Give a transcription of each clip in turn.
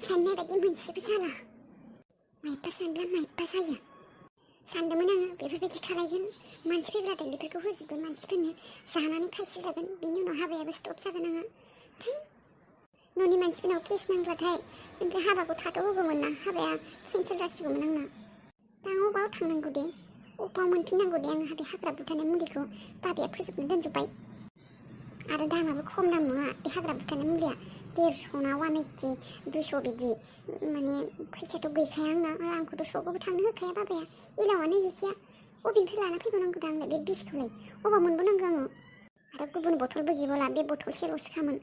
साननाय बायदि मोनसेबो जाला मायबा सानब्ला मायबा जायो सानदोंमोन आङो बेफोरबायदि खालायगोन मानसि फैब्लाथाय बेफोरखौ होजोबगोन मानसिफोरनो जानानै खायसे जागोन बिनि उनाव हाबायाबो स्टप जागोन आङो थै न'नि मानसिफोरनाव केस नांब्लाथाय ओमफ्राय हाबाखौ थाथ'होगौमोन ना हाबाया केन्सेल जासिगौमोन आंना दा अबाव थांनांगौ दे अबाव मोनफिननांगौ दे आङो बे हाग्रा बुथारनाय मुलिखौ बाबाया फोजोबनो दोनजोब्बाय आरो दामाबो खम दाम नङा बे हाग्रा बुथारनाय मुलिया 150 ना 180 200 बिदि माने फैसाथ' गैखाया आंना आंखौथ' स'खौबो थांनो होखाया बाबाया इलावानो गैखाया अबेनिफ्राय लाना फैबावनांगौ दा आंलाय बे बिसखौलाय अबाव मोनबावनांगौ आङो आरो गुबुन बथलबो गैबावला बे बथलसेल'सोखामोन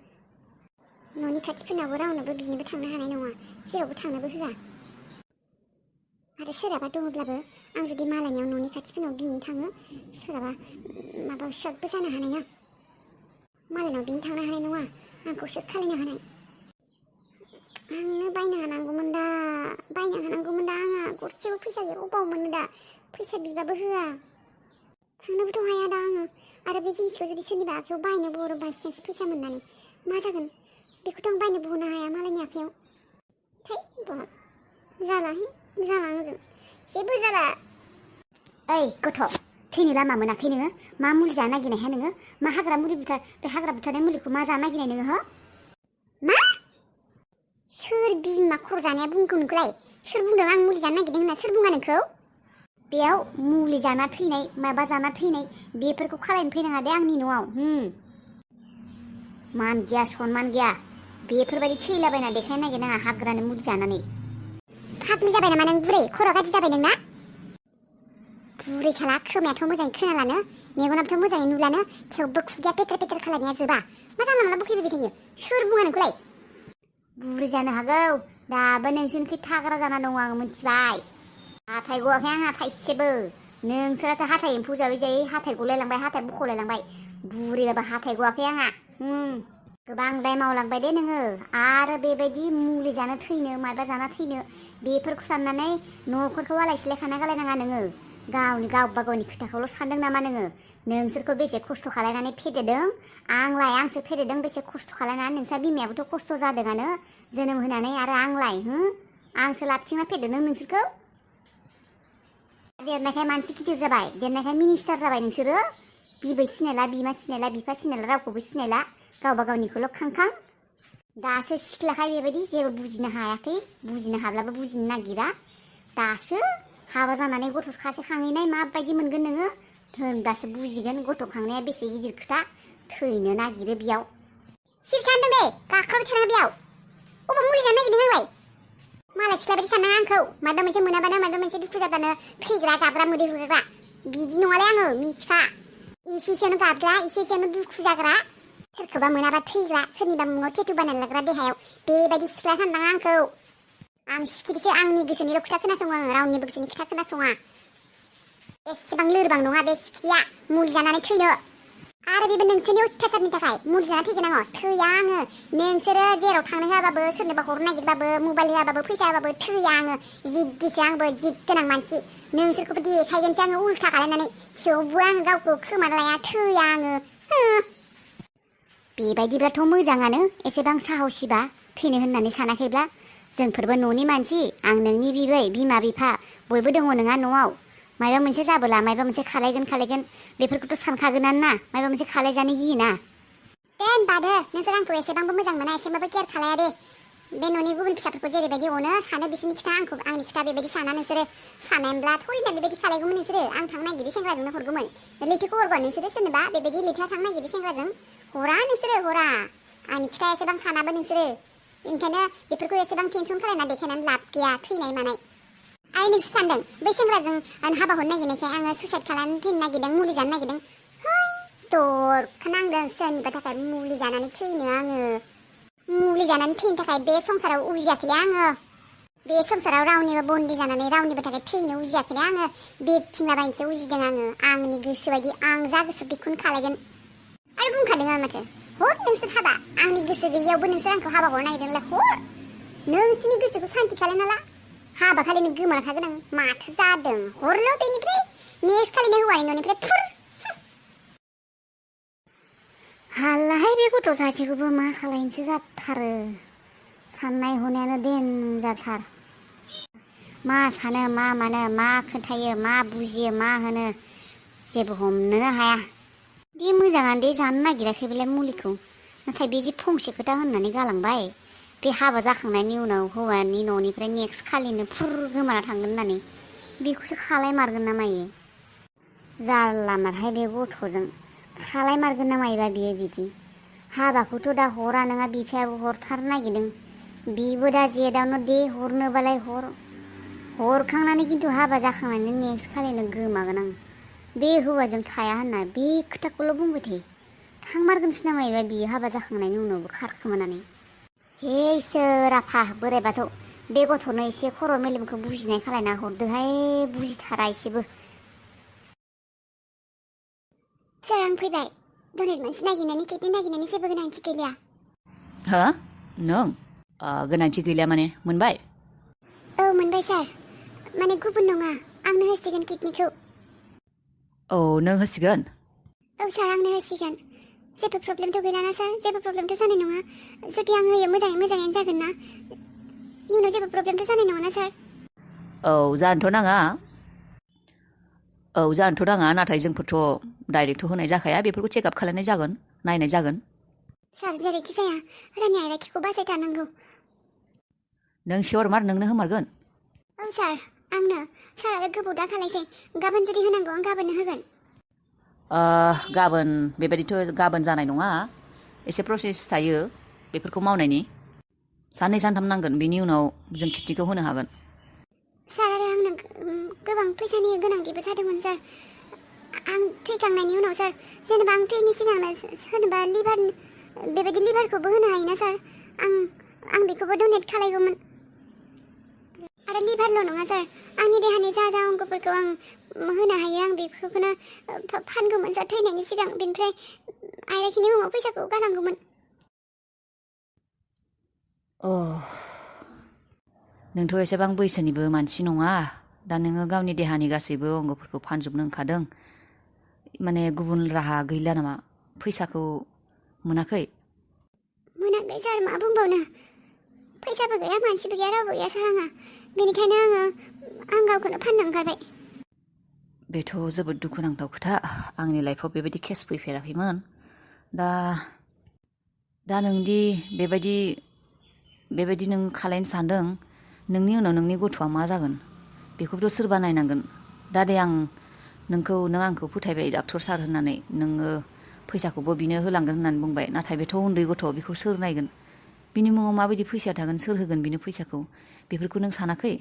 न'नि खाथिफोरनावबो रावनोबो बिनोबो थांनो हानाय नङा जेरावबो थांनोबो होआ आरो सोरहाबा दङब्लाबो आं जुदि मालायनियाव न'नि खाथिफोरनाव बिनो थाङो सोरहाबा माबा शकबो जानो हानाय ना मालायनाव बिनो थांनो हानाय नङा आंखौ शक खालायनो हानाय आंनो बायनो हानांगौमोन दा आंहा गरसेबो फैसा गैया अबाव मोनो दा फैसा बिबाबो होआ थांनोबोथ' हाया दा आङो आरो बे जिनिसखौ जुदि सोरनिबा आखायाव बायनो बर' बायसान्स फैसा मोननानै मा जागोन बेखौथ' आं बायनोबो हनो हाया मालायनि आखायाव थै बहत जाला आंजों जेबो जाला ओइ गथ' थैनो लामा मोनाखै नोङो मा मुलि जानो नागिरनायहा नोङो मा हाग्रा मुलि बुथार बे हाग्रा बुथारनाय मुलिखौ मा जानो नागिरनाय नोङो हो मा सोर बिमा खर' जानाया बुंखौ नोंखौलाय सोर बुंदों आं मुलि जानो नागिरदों होनना सोर बुङा नोंखौ बेयाव मुलि जाना थैनाय माबा जाना थैनाय बेफोरखौ खालायनो फैनाङा दे आंनि न'आव मान गैया सनमान गैया बेफोरबायदि थैलाबायना देखायनो नागिरनाङा हाग्रानि मुलि जानानै फाग्लि जाबाय नामा नों बुरै खर' गाज्रि जाबाय नोंना बुरै साला खोमायाथ' मोजाङै खोनालानो मेगनाबोथ' मोजाङै नुलानो थेवबो खुगाया पेटेर पेटेर खालायनाया जोबा मा जानला मोनला बोखैबाय थायो सोर बुङा नोंखौलाय बुरै जानो हागौ दाबो नोंसोरनिखै थाग्रा जाना दङ आं मिथिबाय हाथाय गवाखै आंहा थाइसेबो नोंसोरासो हाथाय एम्फौ जायै जायै हाथाय गलायलांबाय हाथाय बख'लायलांबाय बुरैयाबो हाथाय गवाखै आंहा गोबां दाय मावलांबाय दे नोङो आरो बेबायदि मुलि जानो थैनो माबा जाना थैनो बेफोरखौ साननानै न'फोरखौ आलाय सिलाय खाना गालायनाङा नोङो गावबा गावनि खोथाखौल' सानदों नामा नोङो नोंसोरखौ बेसे खस्थ' खालायनानै फेदेरदों आंसो फेदेरदों बेसे खस्थ' खालायनानै नोंसा बिमायाबोथ' खस्थ' जादोंआनो जोनोम होनानै आरो आंसो लाबथिंना फेदेरदों नोंसोरखौ देरनायखाय मानसि गिदिर जाबाय देरनायखाय मिनिस्टार जाबाय नोंसोरो बिबै सिनायला बिमा सिनायला बिफा सिनायला रावखौबो सिनायला गावबा गावनिखौल' खांखां दासो सिख्लाखाय बेबायदि जेबो बुजिनो हायाखै बुजिनो हाब्लाबो बुजिनो नागिरा दासो हाबा जानानै गथ' सासे खांहैनाय माबायदि मोनगोन नोङो होनबासो बुजिगोन गथ' खांनाया बेसे गिदिर खोथा थैनो नागिरो बेयाव सिरिखा होनदों दे गाख्राबबाय थानाङा बेयाव अबाव मुलि जानो नागिरदों आंलाय मालाय सिख्ला बायदि साननाङा आंखौ माबा मोनसे मोनाबानो माबा मोनसे दुखु जाबानो थैग्रा गाबग्रा मोदै हुग्रा बिदि नङालै आङो मिथिखा एसेयावनो गाबग्रा एसेयावनो दुखु जाग्रा सोरखौबा मोनाबा थैग्रा सोरनिबा मुङाव टेटु बानायना लाग्रा देहायाव बेबायदि सिख्ला साननाङा आंखौ आं सिखिरिसो आंनि गोसोनिल' खोथा खोनासङो आङो रावनिबो गोसोनि खोथा खोनासङा एसेबां लोरबां नङा बे सिखिरिया मुलि जानानै थैनो आरो बेबो नोंसोरनि अयथासारनि थाखाय मुलि जाना थैगोन आङो थैया आङो नोंसोरो जेराव थांनो होआबाबो सोरनोबा हरनो नागिरबाबो मबाइल होआबाबो फैसा होआबाबो थैया आङो जिद्दिसो आंबो जिद गोनां मानसि नोंसोरखौबो देखायगोनसो आङो उल्था खालामनानै थेवबो आङो गावखौ खोमाना लाया थैया आङो बेबायदिब्लाथ' मोजाङानो एसेबां साहसिबा थैनो होननानै सानाखैब्ला जोंफोरबो न'नि मानसि आं नोंनि बिबै बिमा बिफा बयबो दङ नोङा न'आव माबा मोनसे जाबोला माबा मोनसे खालायगोन बेफोरखौथ' सानखागोनानो ना माबा मोनसे खालायजानो गियोना दे होनबा दे नोंसोर आंखौ एसेबांबो मोजां मोना एसेबाबो केयार खालाया दे बे न'नि गुबुन फिसाफोरखौ जेरैबायदि अनो सानो बिसोरनि खोथा आंनि खोथा बेबायदि साना नोंसोरो सानायब्ला थरिना बेबायदि खालायगौमोन नोंसोरो आं थांनो नागिरै सेंग्राजोंनो हरगौमोन लैथोखौ हरगोन नोंसोरो सोरनोबा बेबायदि लैथोआ थांनो नागिरै सेंग्राजों हरा नोंसोरो हरा आंनि खोथा एसेबां सानाबो नोंसोरो ओंखायनो बेफोरखौ एसेबां टेनसन खालायना देखायनानै लाब गैया थैनाय मानाय आरो नोंसोर सानदों बै सेंग्राजों हाबा हरनो नागिरनायखाय आङो सुइसाइड खालामनो थैनो नागिरदों मुलि जानो नागिरदों है दरखा नांदों सोरनिबा थाखाय मुलि जानानै थैनो आङो मुलि जानानै थैनो थाखाय बे संसाराव उजियाखैलै आङो बे संसाराव रावनिबो बन्दी जानानै रावनिबो थाखाय थैनो उजियाखैलै आङो बेरथिंलाबायनोसो उजिदों आङो आंनि गोसो बायदि आं जा गोसो बेखौनो खालायगोन आरो बुंखादों आं माथो हर नोंसोर हाबा आंनि गोसो गैयैयावबो नोंसोर आंखौ हाबा हरनो नागिरदोंलाय हर नोंसोरनि गोसोखौ सान्ति खालायना ला हाबा खालिनो गोमाना थागोन आं माथो जादों हरल' बेनिफ्राय नेक्स्ट खालिनो हौवानि न'निफ्राय फुर हालाहाय बे गथ' सासेखौबो मा खालायनोसो जाथारो साननाय हनायानो देनजारथार। मा सानो मा मानो मा खोन्थायो मा बुजियो मा होनो जेबो हमनोनो हाया। दे मोजाङानो दे जानो नागिराखैबालाय मुलिखौ, नाथाय बे जे फंसे खोथा होननानै गालांबाय बे हाबा जाखांनायनि उनाव हौवानि न'निफ्राय नेक्स्ट खालिनो फुर गोमाना थांगोन होननानै, बेखौसो खालायमारगोन ना मायो? जारला मारहाय बे गथ'जों खालायमारगोन ना मायोबा बियो बिदि? हाबाखौथ' दा हरा नङा बिफायाबो हरथारनो नागिरदों, बिबो दा जेदावनो दे हरनोबालाय हरखांनानै खिन्थु हाबा जाखांनानै नेक्स्ट खालिनो गोमागोन आं। बे हौवाजों थाया होनना बे खोथाखौल' बुंबाय थायो। थांमारगोनसो ना मायोबा बियो हाबा जाखांनायनि उनावबो खारखोमानानै। हे इसोर आफा बोराइ बाथौ, बे गथ'नो एसे खर' मेलेमखौ बुजिनाय खालायना हरदोहाय, बुजिथारा एसेबो। सार आं फैबाय। डनेट मानसि नागिरनायनि किडनि नागिरनायनि जेबो गोनांथि गैलिया। हा? नों? गोनांथि गैलिया माने मोनबाय? औ मोनबाय सार, माने गुबुन नङा, आंनो होसिगोन किडनिखौ। औ नों होसिगोन? औ सार आंनो होसिगोन। जेबो प्रब्लेमथ' गैलाना सार? जेबो प्रब्लेमथ' जानाय नङा? जुदि आं होयो मोजाङैनो जागोन ना? इयुनाव जेबो प्रब्लेमथ' जानाय नङा ना सार? औ जानोथ' नाङा, नाथाय जोंफोरथ' डाइरेक्ट होनाय जाखाया, बेफोरखौ चेकआप खालामनाय जागोन, नायनाय जागोन। सार जेरैखि जाया रानि आइराखिखौ बासायथारनांगौ। नों सियर मार नोंनो होमारगोन? औ सार आंनो। सार आरो गोबाव दा खालायसै, गाबोन जुदि होनांगौ आं गाबोननो होगोन। गाबोन बेबायदिथ' गाबोन जानाय नङा, एसे प्रसेस थायो बेफोरखौ मावनायनि, साननै सानथाम नांगोन, बेनि उनाव जों किडनिखौ होनो हागोन। सार आरो आंनो गोबां फैसानि गोनांथिबो जादोंमोन सार। आं थैखांनायनि उनाव सार, जेनेबा आं थैनि सिगांनो सोरनोबा बेबायदि लिभारखौबो होनो हायोना सार? आं बेखौबो डनेट खालायगौमोन। आरो लिभारल' नङा सार, आंनि देहानि जा अंगफोरखौ आं होनो हायो, आं बेफोरखौनो फानगौमोन सार थैनायनि सिगां, बेनिफ्राय आइराखिनि मुङाव फैसाखौ गालांगौमोन। नोंथ' एसेबां बैसोनिबो मानसि नङा, दा नोङो गावनि देहानि गासैबो अंगफोरखौ फानजोबनो ओंखारदों, माने गुबुन राहा गैला नामा? फैसाखौ मोनाखै? मोनाखै सार, मा बुंबावनो, फैसाबो गैया मानसिबो गैया रावबो गैया सार आंहा, बेनिखायनो आं गावखौनो फाननो ओंखारबाय। बेथ' जोबोद दुखुनांथाव खोथा, आंनि लाइफआव बेबायदि केस फैफेराखैमोन। दा नोंदि बेबायदि नों खालायनो सानदों, नोंनि उनाव नोंनि गथ'आ मा जागोन बेखौथ' सोरबा नायनांगोन। दा दे नों आंखौ फोथायबाय डाक्टर सार होननानै, नोङो फैसाखौबो बिनो होलांगोन होननानै बुंबाय, नाथाय बेथ' उन्दै गथ', बेखौ सोर नायगोन? बिनि मुङाव माबायदि फैसा थागोन, सोर होगोन बिनो फैसाखौ, बेफोरखौ नों सानाखै?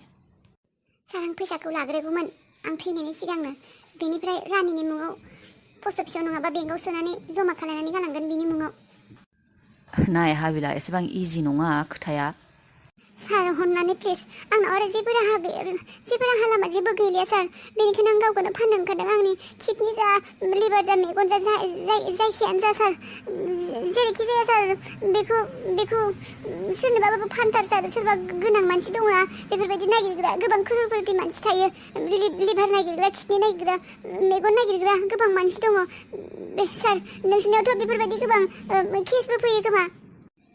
सार आं फैसाखौ लाग्रोगौमोन आं थैनायनि सिगांनो, बेनिफ्राय रानिनि मुङाव पस्ट अफिसाव नङाबा बेंकआव सोनानै जमा खालायनानै गालांगोन बिनि मुङाव। नाय हाबिला, एसेबां इजि नङा खोथाया। सार अननानै प्लिज, आंनाव आरो जेबो राहा लामा जेबो गैलिया सार, बेनिखायनो आं गावखौनो फाननो ओंखारदों। आंनि किडनि जा, लिभार जा, मेगन जा, जायखियानो जा सार, जेरैखि जाया सार, बेखौ सोरनोबाबो फानथार सार। सोरबा गोनां मानसि दंना बेफोरबायदि नागिरग्रा, गोबां करोड़पति मानसि थायो, लिभार नागिरग्रा, किडनि नागिरग्रा, मेगन नागिरग्रा गोबां मानसि दङ। सार नोंसिनियावथ' बेफोरबायदि गोबां केसबो फैयो खोमा,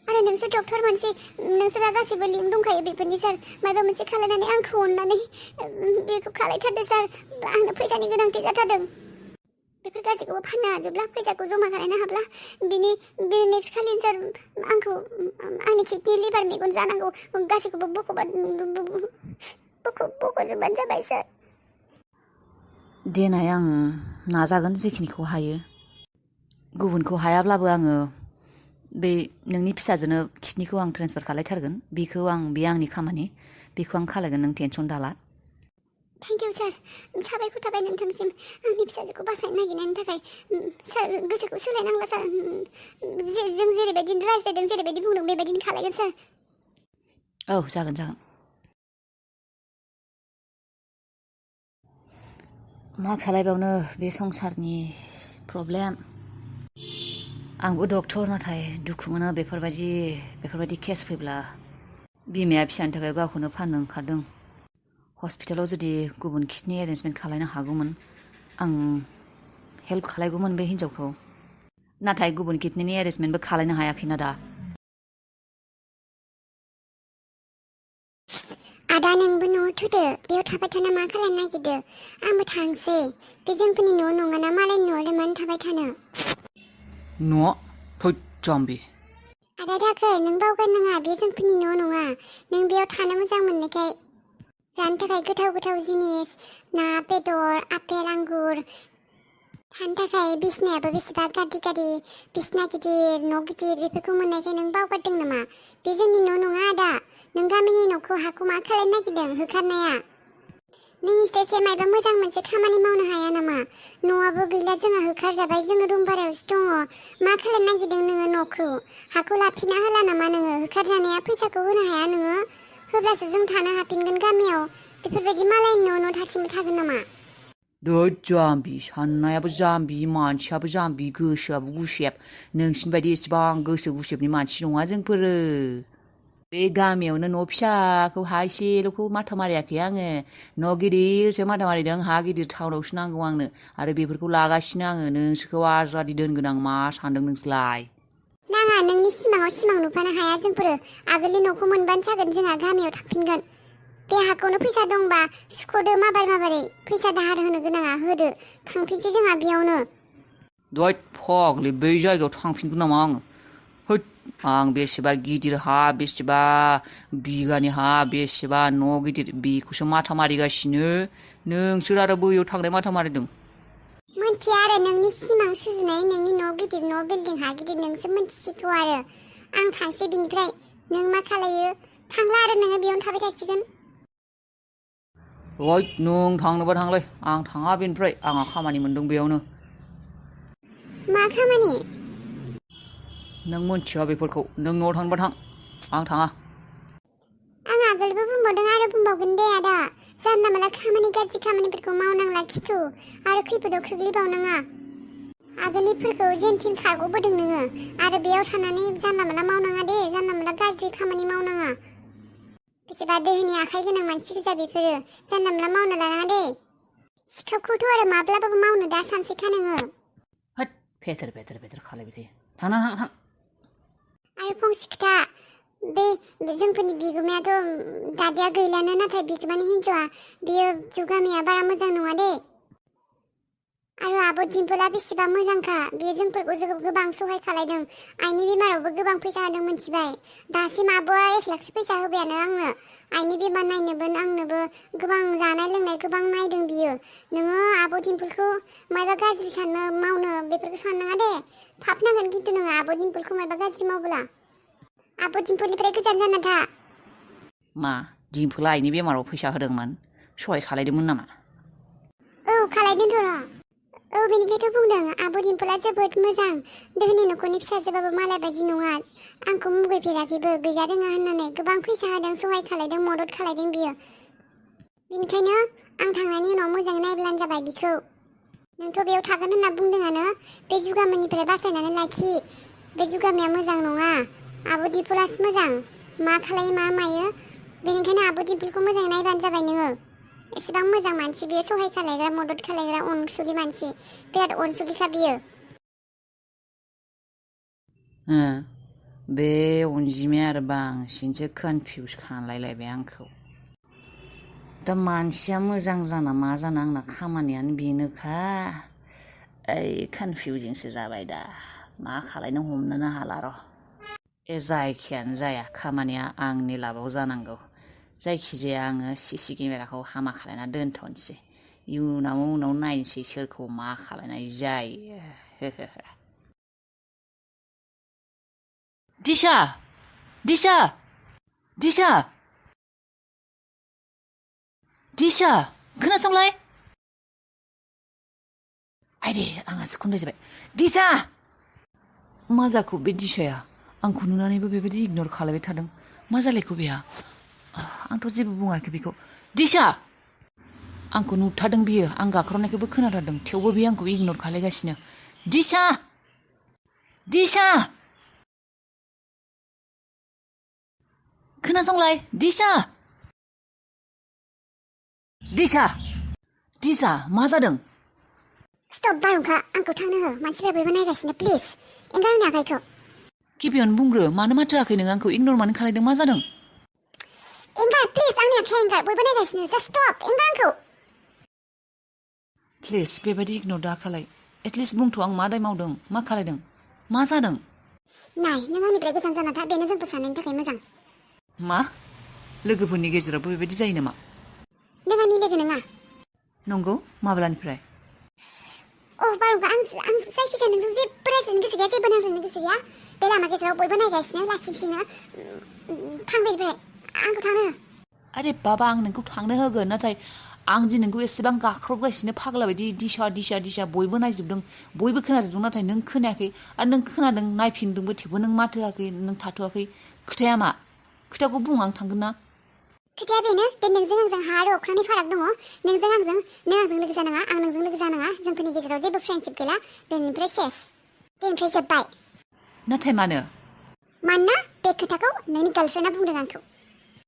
आरो नोंसोर डक्टर मानसि, नोंसोरा गासैबो लिंक दंखायो बेफोरनि सार। माबा मोनसे खालायनानै आंखौ अननानै बेखौ खालायथारदो सार, आंनो फैसानि गोनांथि जाथारदों। बेफोर गासैखौबो फाननो हाजोबला, फैसाखौ जमा खालायनो हाब्ला, बे नेक्स्ट खालि सार आंखौ आंनि किडनि, लिभार, मेगन जानांगौ गासैखौबो बख'जोबबानो जाबाय सार। देनाय आं नाजागोन जेखिनिखौ हायो, गुबुनखौ हायाब्लाबो आङो बे नोंनि फिसाजोनो किडनिखौ आं ट्रेन्सफार खालायथारगोन। बे आंनि खामानि, बेखौ आं खालायगोन, नों टेनसन दाला। थेंक इउ सार, साबायखर थाबाय नोंथांसिम आंनि फिसाजोखौ बासायनो नागिरनायनि थाखाय। सार गोसोखौ सोलायनांला सार, जों जेरैबायदि रायज्लायदों, जेरैबायदि बुंदों बेबायदिनो खालायगोन सार। औ जागोन। मा खालायबावनो, बे संसारनि प्रब्लेम। आंबो डक्टर, नाथाय दुखु मोनो बेफोरबायदि केस फैब्ला। बिमाया फिसानि थाखाय गावखौनो फाननो ओंखारदों। हस्पिटालाव जुदि गुबुन किडनि एरेन्जमेन्ट खालायनो हागौमोन, आं हेल्प खालायगौमोन बे हिन्जावखौ, नाथाय गुबुन किडनिनि एरेन्जमेन्टबो खालायनो हायाखैना दा। आदा नोंबो न'आव थुदो बेयाव थाबाय थाना मा खालामनो नागिरदो आंबो थांसै बे जोंफोरनि न' नङाना मालायनि न'आवलाय मानो थाबाय थानो न' थोद जाम्बि आदा दाखै नों बावगारनाङा बे जोंफोरनि न' नङा नों बेयाव थानो मोजां मोननायखाय जानो थाखाय गोथाव गोथाव जिनिस ना बेदर आपेल आंगुर थानो थाखाय बिसनायाबो बेसेबा गादि गादि बिसना गिदिर न' गिदिर बेफोरखौ मोननायखाय नों बावगारदों नामा बे जोंनि न' नङा आदा नों गामिनि न'खौ हाखौ मा खालामनो नागिरदों होखारनाया नों इसे मायबा मोजां मोनसे खामानि मावनो हाया नामा न'आबो गैला जोंहा होखारजाबाय जोङो रुम भारायावसो दङ मा खालामनो नागिरदों नोङो न'खौ हाखौ लाफिना होला नामा नोङो होखारजानाया फैसाखौ होनो हाया नोङो होब्लासो जों थानो हाफिनगोन गामियाव बेफोरबायदि मालायनि न' थाथिंबाय थागोन नामा थोद जाम्बि साननायाबो जाम्बि मानसियाबो जाम्बि गोसोआबो गुसेब नोंसिनि बायदि एसेबां गोसो गुसेबनि मानसि नङा जोंफोरो बे गामियावनो न' फिसाखौ हा एसेल'खौ माथा मारियाखै आङो न' गिदिरसो माथा मारिदों हा गिदिर टाउनावसो नांगौ आंनो आरो बेफोरखौ लागासिनो आङो नोंसोरखौ आजादि दोनगोन आं मा सानदों नोंसोरलाय नाङा नोंनि सिमाङाव सिमां नुफानो हाया जोंफोरो आगोलनि न'खौ मोनबानो जागोन जोंहा गामियाव थाफिनगोन बे हाखौनो फैसा दंबा सुख'दो माबारै फैसा दाहार होनो गोनाङा होदो थांफिनसै जोंहा बेयावनो दहाय फाग्लि बै जायगायाव थांफिनगोन नामा आङो होद आं बेसेबा गिदिर हा बेसेबा बिगानि हा बेसेबा न' गिदिर बेखौसो माथा मारिगासिनो नोंसोर आरो बैयाव थांनाय माथा मारिदों मोनथिया आरो नोंनि सिमां सुजुनाय नोंनि न' गिदिर न' बिल्डिं हा गिदिर नोंसो मोनथिसिगौ आरो आं थांसै बिनिफ्राय नों मा खालायो थांला आरो नोङो बेयावनो थाबाय थासिगोन ओइ नों थांनोबा थांलै आं थाङा बेनिफ्राय आंहा खामानि मोनदों बेयावनो मा खामानि नों मोनथिया बेफोरखौ नों न'आव थांनोबा थां आं थाङा आं आगोलबो बुंबावदों आरो बुंबावगोन दे आदा जानला माला खामानि गाज्रि खामानिफोरखौ मावनांला खिथु आरो खैफोदाव खोख्लैबावनाङा आगोलनिफोरखौ जेनथिन खारग'बोदों नोङो आरो बेयाव थानानै जानला माला मावनाङा दे जानला माला गाज्रि खामानि मावनाङा बेसेबा दोहोनि आखाइ गोनां मानसि गोजा बेफोरो जानला माला मावनो लानाङा दे सिखावखौथ' आरो माब्लाबाबो मावनो दा सानसैखा नोङो होद फेथेर खालायबाय थायो थां आरो फंसे खोथा बे जोंफोरनि बिगुमायाथ' दादिया गैलानो नाथाय बिगुमानि हिन्जावा बेयो जुगामिया बारा मोजां नङा दे आरो आब' दिम्पला बेसेबा मोजांखा बेयो जोंफोरखौ गोबां सहाय खालायदों आइनि बेमारावबो गोबां फैसा होदों मिथिबाय दासिम आब'आ 1 लाखसो फैसा होबायानो आंनो आइनि बेमार नायनोबो आंनोबो गोबां जानाय लोंनाय गोबां नायदों बियो नोङो आब' दिम्पलखौ मायबा गाज्रि साननो मावनो बेफोरखौ साननाङा दे थाब नांगोन खिन्थु नोङो आब' दिम्पलखौ मायबा गाज्रि मावब्ला आब' दिम्पलनिफ्राय गोजान जाना था मा दिम्पला आइनि बेमाराव फैसा होदोंमोन सहाय खालायदोंमोन नामा औ खालायदोंथ' औ बेनिखायथ' बुंदों आब' दिम्पला जोबोद मोजां दोहोनि न'खरनि फिसाजोबाबो मालाय बायदि नङा आंखौ मुगैफेराखैबो गैजा रोङा होननानै गोबां फैसा होदों सहाय खालायदों मदद खालायदों बियो बेनिखायनो आं थांनायनि उनाव मोजाङै नायब्लानो जाबाय बिखौ नोंथ' बेयाव थागोन होनना बुंदोंआनो बे जुगामिनिफ्राय बासायनानै लाखि बे जुगामिया मोजां नङा आब' दिम्पलासो मोजां मा खालायो मा मायो बेनिखायनो आब' दिम्पलखौ मोजाङै नायबानो जाबाय नोङो एसेबां मोजां मानसि बियो सहाय खालायग्रा मदद खालायग्रा अनसुलि मानसि बिराद अनसुलिखा बियो बे अनजिमाया आरो बांसिनसो कनफिउस खालायलायबाय आंखौ दा मानसिया मोजां जाना मा जाना आंना खामानियानो बेनोखा ओइ कनफिउजिंसो जाबाय दा मा खालायनो हमनोनो हाला र' जायखियानो जाया खामानिया आंनि लाबाव जानांगौ जायखिजाया आङो सिसि केमेराखौ हामा खालायना दोनथ'नोसै उनाव नायनोसै सोरखौ मा खालायनाय जायो दिशा खोनासंलाय आइदे आंहासो खन्दाय जाबाय दिशा मा जाखो बे दिशाया आंखौ नुनानैबो बेबायदि इगनर खालायबाय थादों मा जालायखो बेहा आंथ' जेबो बुङाखै बेखौ दिशा आंखौ नुथारदों बियो आं गाख्रबनायखौबो खोनाथारदों थेवबो बियो आंखौ इगनर खालायगासिनो दिशा खोनासंलाय दिशा मा जादों स्टप बारहुंखा आंखौ थांनो हो मानसिफ्रा बयबो नायगासिनो प्लिज एंगारनो आखाइखौ गिबियावनो बुंग्रो मानो माथो होआखै नों आंखौ इगनर मानो खालायदों मा जादों एंगार प्लिज आंनि आखाइ एंगार बयबो नायगासिनो जास्ट स्टप एंगार आंखौ प्लिज बेबायदि इगनर दा खालाय एटलिस्ट बुंथ' आं मा दाय मावदों मा खालायदों मा जादों नाय नों आंनिफ्राय गोजान जाना था बेनो जोंफोर सानैनि थाखाय मोजां मा लोगोफोरनि गेजेरावबो बेबायदि जायो नामा नों आंनि लोगो नङा नंगौ माब्लानिफ्राय बारुंगा आं जायखिजाया नोंजों जेबो रायज्लायनो गोसो गैया जेबो नायज्लायनो गोसो गैया बे लामा गेजेराव बयबो नायगासिनो लासिंसिङो थांबायनिफ्राय आंखौ थांनो हो आरे बाबा आं नोंखौ थांनो होगोन नाथाय आं दि नोंखौ एसेबां गाख्रबगासिनो फाग्ला बायदि दिसा बयबो नायजोबदों बयबो खोनाजोबदों नाथाय नों खोनायाखै आरो नों खोनादों नायफिनदोंबो थेवबो नों माथो होआखै नों थाथ'आखै खोथाया मा खोथाखौ बुं आं थांगोन ना खोथाया बेनो दे नोंजों आंजों हा आरो अख्रांनि फाराग दङ नोंजों आंजों नों आंजों लोगो जानाङा आं नोंजों लोगो जानाङा जोंफोरनि गेजेराव जेबो फ्रेन्डशिप गैला दिनैनिफ्राय सेस दिनैनिफ्राय जोब्बाय नाथाय मानो मानोना बे खोथाखौ नोंनि गार्लफ्रेन्डआ बुंदों आंखौ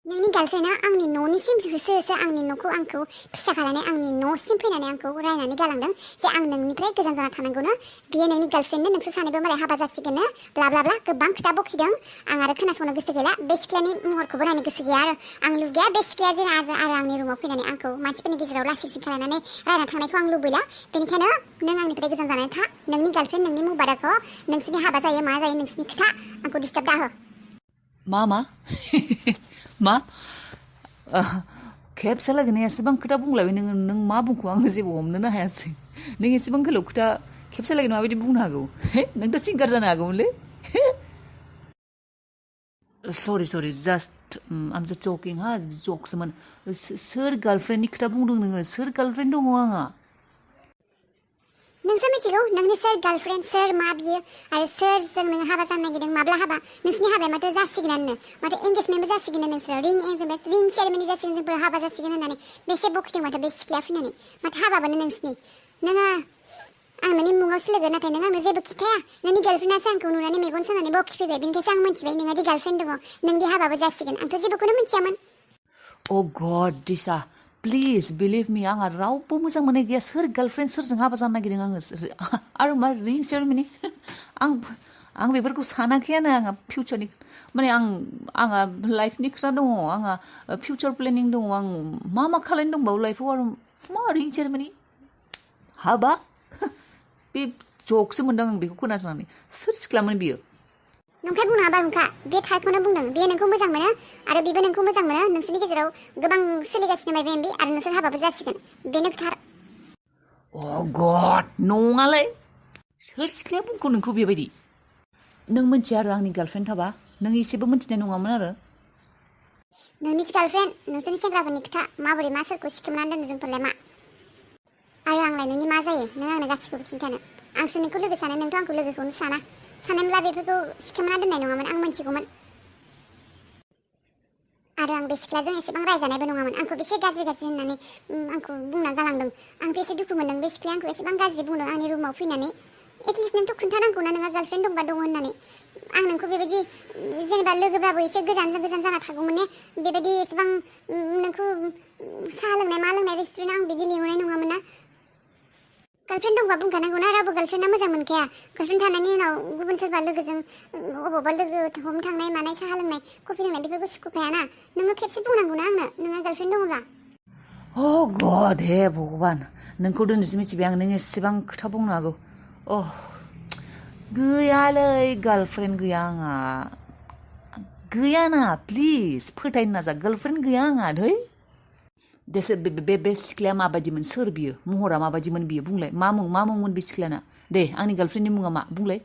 नोंनि गार्लफ्रेन्डआ आंनि न'निसिम होसो होसो आंनि न'खौ आंखौ फिसा खालायनाय आंनि न'सिम फैनानै आंखौ रायनानै गालांदों जे आं नोंनिफ्राय गोजान जाना थानांगौनो बियो नोंनि गार्लफ्रेन्डनो नोंसोर सानैबो मालाय हाबा जासिगोननो ब्ला ब्ला ब्ला गोबां खोथा बखिदों आं आरो खोनासंनो गोसो गैला बे सिख्लानि महरखौबो नायनो गोसो गैया आरो आं लुगैया बे सिख्लाया जेन आरो आंनि रुमाव फैनानै आंखौ मानसिफोरनि गेजेराव लासिंसिं खालायनानै रायना थांनायखौ आं लुबैला बेनिखायनो नों आंनिफ्राय गोजान जानानै था नोंनि गार्लफ्रेन्ड नोंनि मुबारकखौ नोंसोरनि हाबा जायो मा जायो नोंसोरनि खोथा आंखौ डिस्टार्ब दाहो मा मा खेबसे लागैनो एसेबां खोथा बुंलायबाय नों मा बुंखो आङो जेबो हमनोनो हायासै नों एसेबां गोलाव खोथा खेबसे लागैनो माबायदि बुंनो हागौ नोंथ' सिंगार जानो हागौमोनलै सरि जास्ट आम जास्ट जकिं हा जकसोमोन सोर गार्लफ्रेन्डनि खोथा बुंदों नोङो सोर गार्लफ्रेन्ड दङ आंहा नोंसो मिथिगौ नोंनि सोर गार्लफ्रेन्ड सोर मा बियो आरो सोरजों नों हाबा जानो नागिरदों माब्ला हाबा नोंसिनि हाबाया माथो जासिगोनानो माथो एंगेजमेन्टबो जासिगोन नोंसोरो रिं सेरेमनि जासिगोन जोंफोर हाबा जासिगोन होननानै बेसे बखिदों माथो बे सिख्लाया फैनानै माथो हाबाबानो नोंसिनि नोङो आं नोंनि मुङावसो लोगो नाथाय नों आंनो जेबो खिथाया नोंनि गार्लफ्रेन्डआसो आंखौ नुनानै मेगन सानानै बखिफैबाय बेनिखायसो आं मिथिबाय नोंहादि गार्लफ्रेन्ड दङ नोंदि हाबाबो जासिगोन आंथ' जेबोखौनो मिथियामोन अ गड दिसा प्लिज बिलिभ मी आंहा रावबो मोजां मोननाय गैया सोर गार्लफ्रेन्ड सोरजों हाबा जानो नागिरदों आङो आरो मा रिं सेरेमनि आं बेफोरखौ सानाखैयानो आंहा फिउचारनि माने आंहा लाइफनि खोथा दङ आंहा फिउचार प्लेनिं दङ आं मा खालायनो दंबावो लाइफआव आरो मा रिं सेरेमनि हाबा बे जकसो मोनदों आं बेखौ खोनासंनानै सोर सिख्लामोन बियो नंखाय बुंनाङा बारुंखा बे थारखौनो बुंदों बेयो नोंखौ मोजां मोनो आरो बेबो नोंखौ मोजां मोनो नोंसोरनि गेजेराव गोबां सोलिगासिनो माइबा माइबि आरो नोंसोर हाबाबो जासिगोन बेनो थार अ गड नङालै सोर सिख्लाया बुंखो नोंखौ बेबायदि नों मिथिया आरो आंनि गार्लफ्रेन्ड थाबा नों एसेबो मिथिनाय नङामोन आरो नोंनि गार्लफ्रेन्ड नोंसोरनि सेंग्राफोरनि खोथा माबोरै मा सोरखौ सिखोमनानै दोनो जोंफोरलाय मा आरो आंलाय नोंनि मा जायो नों आंनो गासिखौबो खिन्थानो आंसो नोंखौ लोगो सानो नोंथ' आंखौ लोगोखौनो सानोब्ला बेफोरखौ सिखोमना दोननाय नङामोन आं मिथिगौमोन आरो आं बे सिख्लाजों एसेबां रायजानायबो नङामोन आंखौ बेसे गाज्रि होननानै आंखौ बुंना गालांदों आं बेसे दुखु मोनदों बे सिख्लाया आंखौ एसेबां गाज्रि बुंदों आंनि रुमाव फैनानै एटलिस्ट नोंथ' खोन्थानांगौना नोंहा गार्लफ्रेन्ड दंबा दङ होननानै आं नोंखौ बेबायदि जेनेबा लोगोबाबो एसे गोजान जाना थागौमोन ने बेबायदि एसेबां नोंखौ साहा लोंनाय मा लोंनाय रेस्टुरेन्टआव आं बिदि लिंहरनाय नङामोन ना गार्लफ्रेन्ड दंबा बुंखानांगौना रावबो गार्लफ्रेन्डआ मोजां मोनखाया गार्लफ्रेन्ड थानायनि उनाव गुबुन सोरबा लोगोजों अबावबा लोगो हमनो थांनाय मानाय साहा लोंनाय कफि लोंनाय बेफोरखौ सुखुखायाना नोङो खेबसे बुंनांगौना आंनो नोंहा गार्लफ्रेन्ड दङब्ला अ गड हे भगबान नोंखौ दिनैसो मिथिबाय आं नों एसेबां खोथा बुंनो हागौ गैयालै गार्लफ्रेन्ड गैया आंहा गैयाना प्लिज फोथायनो नाजा गार्लफ्रेन्ड गैया आंहा धै देसो बे सिख्लाया माबायदिमोन सोर बियो महरा माबायदिमोन बियो बुंलाय मा मुंमोन बे सिख्लाना दे आंनि गार्लफ्रेन्डनि मुङा मा बुंलाय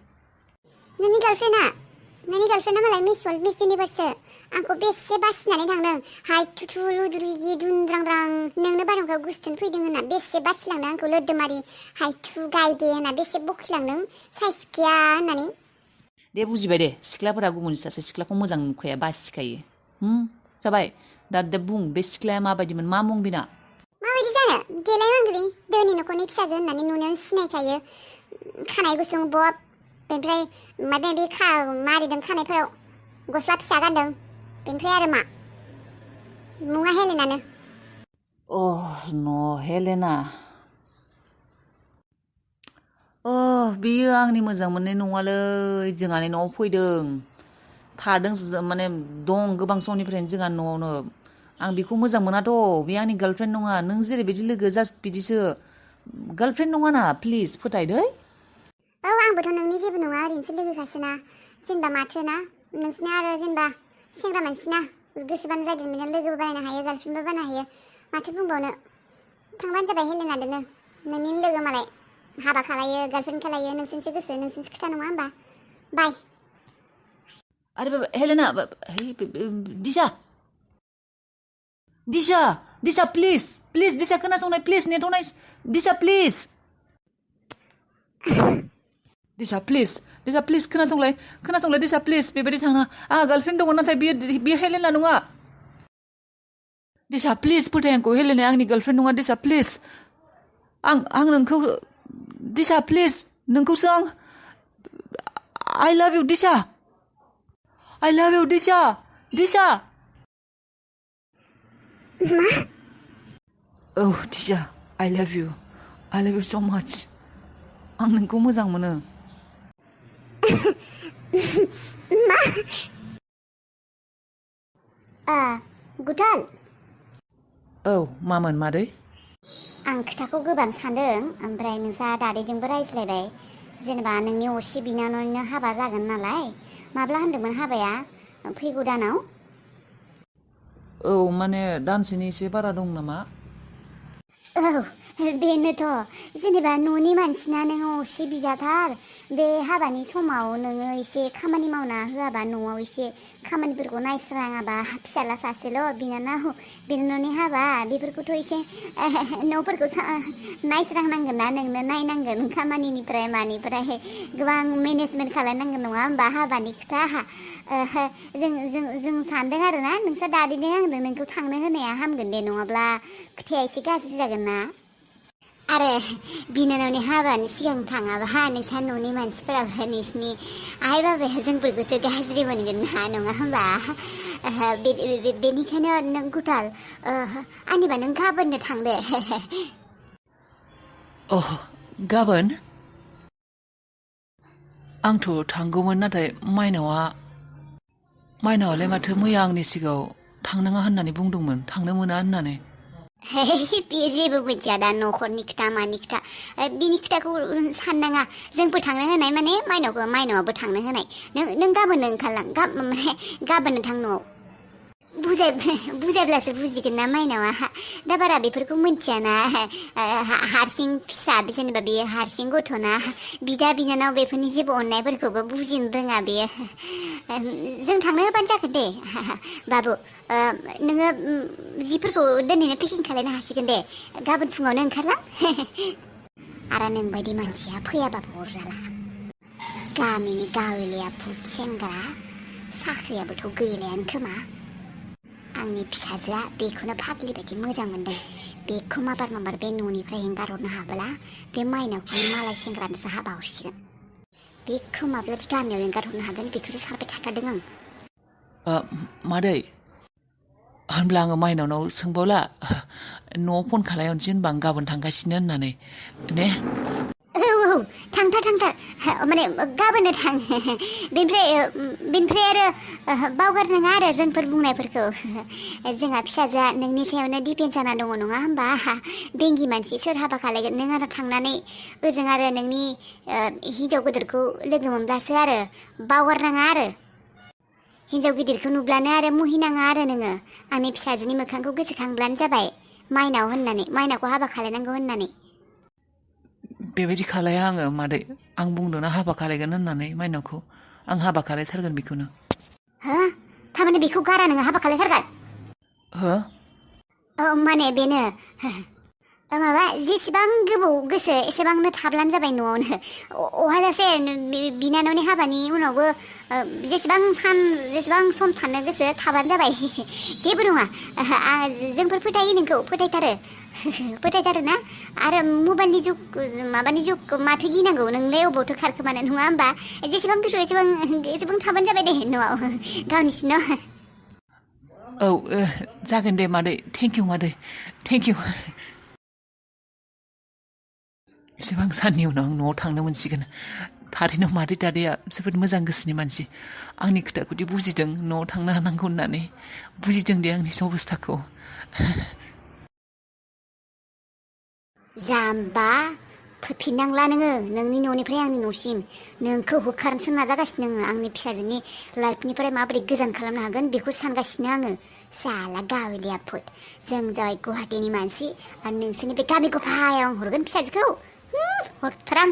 नोंनि गार्लफ्रेन्डआ मालाय मिस वर्ल्ड मिस इउनिभार्ससो आंखौ बेसे बासिनानै थांदों हाय थुथु लुद्रुगि दुनद्रांद्रां नोंनो बारहुंखायाव गुस्थुन फैदों होनना बेसे बासिलांदों आंखौ लोदोमारि हायथु गायदे होनना बेसे बखिलांदों साइस गैया होननानै दे बुजिबाय दे सिख्लाफोरा गुबुन सासे सिख्लाखौ मोजां नुखाया बासिखायो जाबाय दा बुं बे सिख्लाया माबायदिमोन मा मुं बिना माबायदि जानो देलाय मांग्रि धोनि न'खरनि फिसाजो होननानै नुनायाव सिनायखायो खानाय गुसुं बब बेनिफ्राय माबा माबि मारिदों खानायफोराव गस्ला फिसा गानदों बेनिफ्राय आरो मा मुङा हेलेनानो न' हेलेना बियो आंनि मोजां मोननाय नङालै जोंहानि न'आव फैदों थादों माने दं गोबां समनिफ्रायनो जोंहा न'आवनो आं बेखौ मोजां मोनाथ' बे आंनि गार्लफ्रेन्ड नङा नों जेरैबायदि लोगो जास्ट बिदिसो गार्लफ्रेन्ड नङाना प्लिज फोथायदै औ आंबोथ' नोंनि जेबो नङा ओरैनोसो लोगोखासोना जेनेबा माथोना नोंसिना आरो जेनेबा सेंग्रा मानसिना गोसोबानो जादों बिदिनो लोगोबो बानायनो हायो गार्लफ्रेन्डबो बानायनो हायो माथो बुंबावनो थांबानो जाबाय हेलेना दोनो नोंनि लोगो मालाय हाबा खालायो गार्लफ्रेन्ड खालायो नोंसिनिसो गोसो नोंसिनिसो खोथा नङा होमबा बाय अरे Helena Disha Disha Disha please please Disha खोनासंनाय प्लिज नेथ'नाय दिशा प्लिज दिशा प्लिज खोनासंलाय दिशा प्लिज बेबायदि थाङा आंहा गार्लफ्रेन्ड दङ नाथाय बियो हेलेना नङा दिशा प्लिज फोथाय आंखौ हेलेनाया आंनि गार्लफ्रेन्ड नङा दिशा प्लिज आं नोंखौ दिशा प्लिज नोंखौसो आं I love you दिशा दिशा मा औ दिशा I love you so much आं नोंखौ मोजां मोनो मा गुटाल औ मामोन मादै आं खोथाखौ गोबां सानदों ओमफ्राय नोंसा दादैजोंबो रायज्लायबाय जेनेबा नोंनि असे बिनानावनिनो हाबा जागोन नालाय माब्ला होनदोंमोन हाबाया फैगौ दानाव औ माने दानसेनि एसे बारा दं नामा औ बेनोथ' जेनेबा न'नि मानसिना नोङो असे बिदाथार बे हाबानि समाव नोङो एसे खामानि मावना होआबा न'आव एसे खामानिफोरखौ नायस्राङाबा फिसाला सासेल' बिनानावनि हाबा बेफोरखौथ' एसे न'फोरखौ नायस्रांनांगोन ना नोंनो नायनांगोन खामानिनिफ्राय मानिफ्राय गोबां मेनेजमेन्ट खालामनांगोन नङा होमबा हाबानि खोथा जों सानदों आरो ना नोंस्रा दादैजों आंजों नोंखौ थांनो होनाया हामगोन दे नङाब्ला खोथाया एसे गाज्रि जागोन ना आरो बिनानावनि हाबानि सिगां थाङाबा नोंसा न'नि मानसिफोराबो नोंसिनि आइ बाबाया जोंफोरखौसो गाज्रि मोनगोन ना नङा होमबा बेनिखायनो नों गुटाल आंनिबा नों गाबोननो थांदे गाबोन आंथ' थांगौमोन नाथाय माइनावालाय माथो मैया आंनि सिगाङाव थांनाङा होननानै बुंदोंमोन थांनो मोना होननानै बे जेबो मिथिया दा न'खरनि खोथा मानि खोथा बिनि खोथाखौ साननाङा जोंफोर थांनो होनाय माने माइनावाबो थांनो होनाय नों गाबोननो ओंखारलां गाबोननो थां न'आव बुजायब्लासो बुजिगोन ना माइनावा दा बारा बेफोरखौ मिथियाना हारसिं फिसा जेनेबा बेयो हारसिं गथ'ना बिदा बिनानाव बेफोरनि जेबो अननायफोरखौबो बुजिनो रोङा बेयो जों थांनो होबानो जागोन दे बाबु नोङो जिफोरखौ दिनैनो पेकिं खालायनो हासिगोन दे गाबोन फुङावनो ओंखारलां आरो नोंबायदि मानसिया फैयाबाबो अरजाला गामिनि गावलिया भुत सेंग्रा साख्रियाबोथ' गैलायानो खोमा आंनि फिसाजोआ बेखौनो फाग्लि बायदि मोजां मोनदों बेखौ माबार बे न'निफ्राय एंगारहरनो हाबोला बे माइनावखौ मालाय सेंग्रानोसो हाबा हरसिगोन बेखौ माब्लादि गामियाव एंगारहरनो हागोन बेखौसो सानबाय थाखादों आं मादै होनब्ला आङो माइनावनाव सोंबावला न'आव फन खालायहरनोसै होनबा आं गाबोन थांगासिनो होननानै ने औ थांथार माने गाबोननो थां बेनिफ्राय आरो बावगारनाङा आरो जोंफोर बुंनायफोरखौ जोंहा फिसाजोआ नोंनि सायावनो दिपेन्ड जाना दङ नङा होमबा बेंगि मानसि सोर हाबा खालायगोन नों आरो थांनानै ओजों आरो नोंनि हिन्जाव गिदिरखौ लोगो मोनब्लासो आरो बावगारनाङा आरो हिन्जाव गिदिरखौ नुब्लानो आरो मुहिनाङा आरो नोङो आंनि फिसाजोनि मोखांखौ गोसोखांब्लानो जाबाय माइनावखौ हाबा खालायनांगौ होननानै बेबायदि खालाया आङो मादै आं बुंदोंना हाबा खालायगोन होननानै माइनावखौ आं हाबा खालायथारगोन बेखौनो हो थारमाने बेखौ गारा नोङो हाबा खालायथारगोन हो माने बेनो माबा जेसेबां गोबाव गोसो एसेबांनो थाब्लानो जाबाय न'आवनो अहाजासे बिनानावनि हाबानि उनावबो जेसेबां सम थानो गोसो थाबानो जाबाय जेबो नङा जोंफोर फोथायो नोंखौ फोथायथारो ना आरो मबाइलनि जुग माबानि जुग माथो गिनांगौ नोंलाय अबावथो खारखोमानो नङा होमबा जेसेबां गोसो एसेबां थाबानो जाबाय दे न'आव गावनिसिन' औ जागोन दे मादै थेंकिउ मादै थेंकिउ एसेबां साननि उनाव आं न'आव थांनो मोनसिगोन थारैनो मादै दादैया जोबोद मोजां गोसोनि मानसि आंनि खोथाखौदि बुजिदों न'आव थांनो हानांगौ होननानै बुजिदों दे आंनि अबस्थाखौ जाम्बा फैफिननांला नोङो नोंनि न'निफ्राय आंनि न'सिम नोंखौ होखारनोसो नाजागासिनो आङो आंनि फिसाजोनि लाइफनिफ्राय माबोरै गोजान खालामनो हागोन बेखौ सानगासिनो आङो साला गावलिया फुट जों जाबाय गुवाहाटीनि मानसि आरो नोंसोरनि बे गामि गफायाव हरगोन फिसाजोखौ हरथारां